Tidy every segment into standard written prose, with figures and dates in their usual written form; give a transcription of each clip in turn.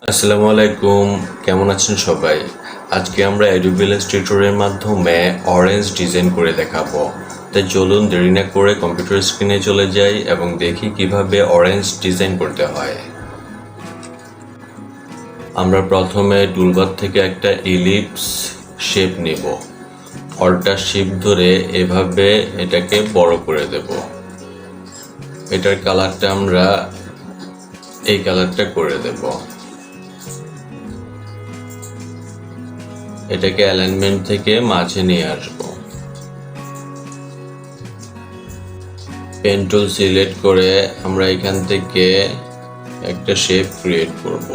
আসসালামু আলাইকুম, কেমন আছেন সবাই? আজকে আমরা Adobe Illustrator এর মাধ্যমে অরেঞ্জ ডিজাইন করে দেখাবো। তাই চলুন দেরি না করে কম্পিউটার স্ক্রিনে চলে যাই এবং দেখি কিভাবে অরেঞ্জ ডিজাইন করতে হয়। আমরা প্রথমে টুলবার থেকে একটা ইলিপস শেপ নিব। অল্টার শিফট ধরে এভাবে এটাকে বড় করে দেব। এটার কালারটা আমরা এই কালারটা করে দেব। এটাকে অ্যালাইনমেন্ট থেকে মাঝে নিয়ে আসবো। পেন টুল সিলেক্ট করে আমরা এখান থেকে একটা শেপ ক্রিয়েট করব।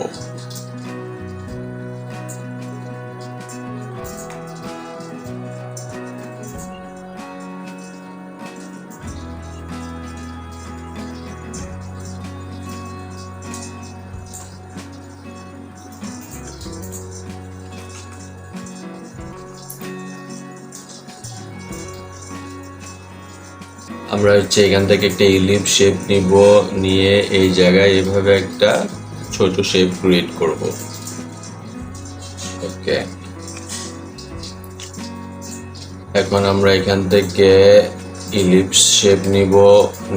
আমরা এখান থেকে একটা ইলিপস শেপ নিব, নিয়ে এই জায়গায় এভাবে একটা ছোট শেপ ক্রিয়েট করব। ওকে, এখন আমরা এখান থেকে ইলিপস শেপ নিব,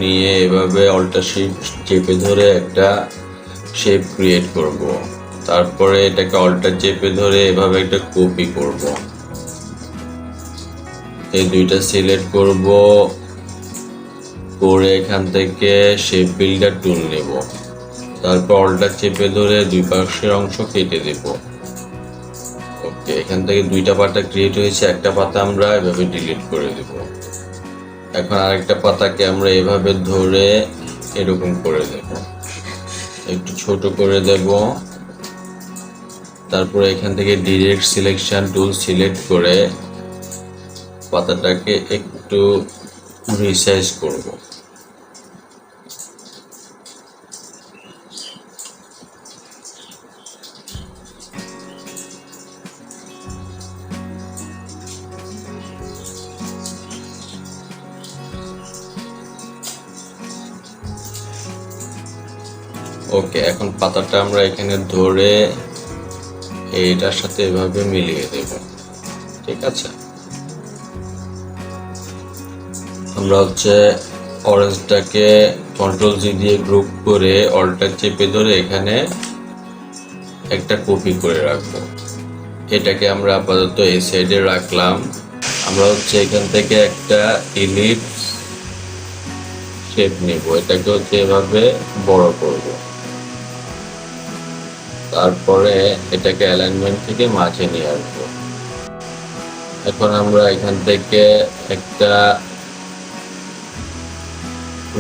নিয়ে এভাবে অল্টার শিফট চেপে ধরে একটা শেপ ক্রিয়েট করব। তারপরে এটাকে অল্টার চেপে ধরে এভাবে একটা কপি করব। এই দুইটা সিলেক্ট করব, করে এখান থেকে শেপ বিল্ডার টুল নেব। তারপর অল্টার চেপে ধরে দুই পাশের অংশ কেটে দেব। ওকে, এখান থেকে দুইটা পাতা ক্রিয়েট হয়েছে, একটা পাতা আমরা এভাবে ডিলিট করে দেব। এখন আরেকটা পাতাকে আমরা এভাবে ধরে এরকম করে দেব, একটু ছোট করে দেব। তারপরে এখান থেকে ডিরেক্ট সিলেকশন টুল সিলেক্ট করে পাতাটাকে একটু রিসাইজ করব। ওকে, এখন পাতাটা আমরা এখানে ধরে এইটার সাথে এভাবে মিলিয়ে দেব। ঠিক আছে, আমরা অরেঞ্জটাকে কন্ট্রোল জি দিয়ে গ্রুপ করে অল্টার চেপে ধরে এখানে একটা কপি করে রাখবো। এটাকে আমরা আপাতত এই সাইডে রাখলাম। আমরা এখান থেকে একটা ইলিপস শেপ নেব, এটাকে এভাবে বড় করব। তারপরে এটাকে অ্যালাইনমেন্ট থেকে মাঝে নিয়ে আসবো। এখন আমরা এখান থেকে একটা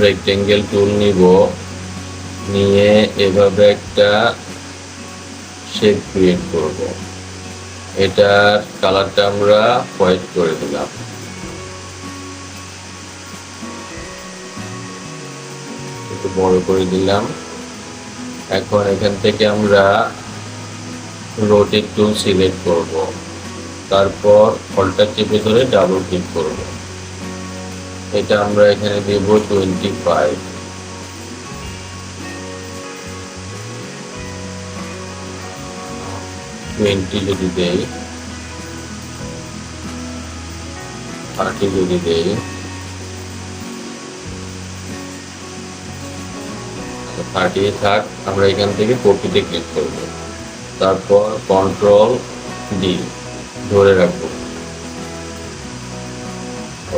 রেক্টেঙ্গেল টুল নিব, নিয়ে এভাবে একটা শেপ ক্রিয়েট করব। এটার কালারটা আমরা হোয়াইট করে দিলাম। একটু বড় করে দিলাম। এখন এখান থেকে আমরা রোটেট টুল সিলেক্ট করব। তারপর অল্টার চেপে ধরে ডাবল ক্লিক করব। এটা আমরা এখানে দেব 25। যদি দেই, 30 যদি দেই, 30 থাক। আমরা এখান থেকে কপিতে ক্লিক করব। তারপর কন্ট্রোল ডি ধরে রাখবো।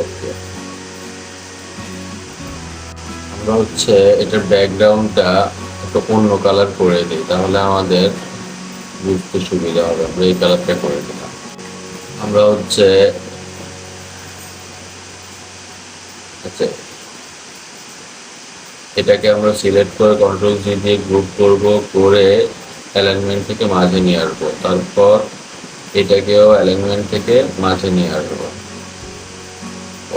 ওকে, আমরা এটার ব্যাকগ্রাউন্ডটা একটু অন্য কালার করে দিই, তাহলে আমাদের বুঝতে সুবিধা হবে। আমরা এই কালারটা করে দিলাম। আমরা আচ্ছা, এটাকে আমরা সিলেক্ট করে কন্ট্রোল জি দিয়ে গ্রুপ করব, করে অ্যালাইনমেন্ট থেকে মাঝে নিয়ে আসবো। তারপর এটাকেও অ্যালাইনমেন্ট থেকে মাঝে নিয়ে আসবো।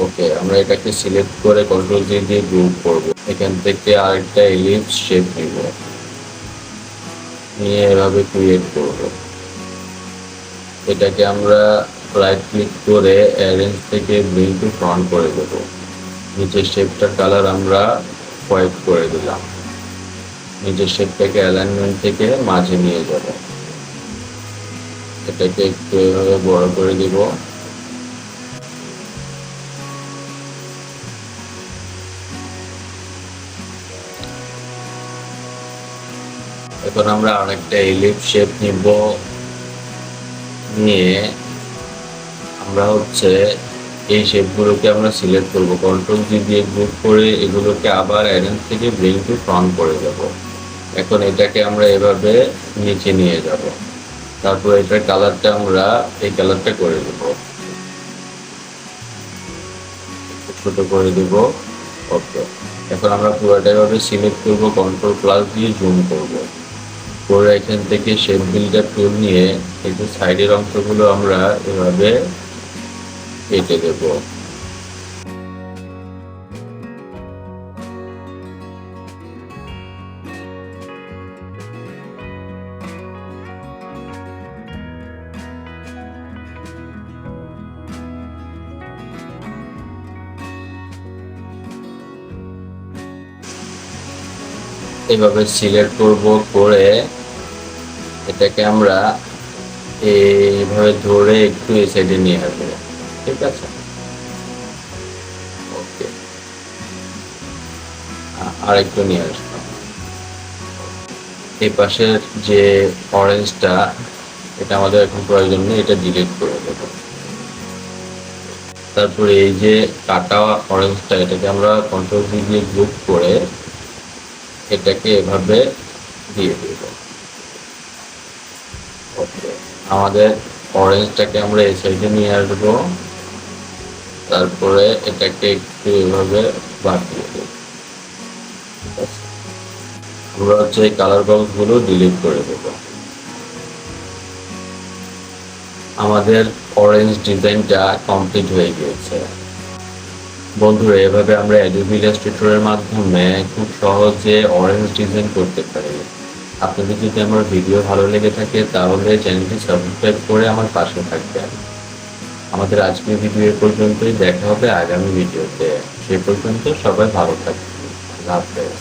ওকে, আমরা এটাকে সিলেক্ট করে কন্ট্রোল জি দিয়ে গ্রুপ করব। এখান থেকে আরেকটা ইলিপস শেপ নিব, নিয়ে এভাবে ক্রিয়েট করব। এটাকে আমরা রাইট ক্লিক করে অ্যারেঞ্জ থেকে ব্রিং টু ফ্রন্ট করে দেব। নিচের শেপটার কালার আমরা হোয়াইট করে দিলাম। নিচের শেপটাকে অ্যালাইনমেন্ট থেকে মাঝে নিয়ে যাব। এটাকে একটু এভাবে বড় করে দিব। এখন আমরা আরেকটা এলিপ শেপ নিব, নিয়ে আমরা এই শেপগুলোকে আমরা সিলেক্ট করব, কন্ট্রোল জি দিয়ে গ্রুপ করে এগুলোকে আবার অ্যারেঞ্জ থেকে ব্রিং টু ফ্রন্ট করে যাব। এখন এটাকে আমরা এভাবে নিচে নিয়ে যাব। তারপর এটার কালারটা আমরা এই কালারটা করে দেব, ছোট করে দেব। ওকে, এখন আমরা পুরোটা এভাবে সিলেক্ট করব, কন্ট্রোল প্লাস দিয়ে জুম করব, করে এখান থেকে শেপ বিল্ডার টুল নিয়ে এই যে সাইডের অংশগুলো আমরা এভাবে কেটে দেব। এভাবে সিলেক্ট করব, করে এটাকে আমরা এইভাবে ধরে একটু এই সাইডে নিয়ে আসবো। ঠিক আছে, ওকে, আর একটু নিয়ে আসবো। এই পাশের যে অরেঞ্জটা, এটা আমাদের এখন প্রয়োজন নেই, এটা ডিলিট করে দেব। তারপরে এই যে কাটা অরেঞ্জটা, এটাকে আমরা কন্ট্রোল জি দিয়ে গ্রুপ করে এটাকে এভাবে দিয়ে দেব। ওকে, আমাদের অরেঞ্জটাকে আমরা এই সাইডে নিয়ে আসবো। তারপরে এটাকে একটু এভাবে বাড়িয়ে দেব। আমরা এই কালার বক্স গুলো ডিলিট করে দেব। আমাদের অরেঞ্জ ডিজাইনটা কমপ্লিট হয়ে গিয়েছে। বন্ধুরা, এভাবে আমরা অ্যাডোবি ইলাস্ট্রেটরের মাধ্যমে খুব সহজে অরেঞ্জ ডিজাইন করতে পারি। আপনাদের যদি আমার ভিডিও ভালো লেগে থাকে তাহলে চ্যানেলটি সাবস্ক্রাইব করে আমার পাশে থাকবেন। আমাদের আজকের ভিডিও এ পর্যন্তই, দেখা হবে আগামী ভিডিওতে। সে পর্যন্ত সবাই ভালো থাকবেন। আল্লাহ হাফেজ।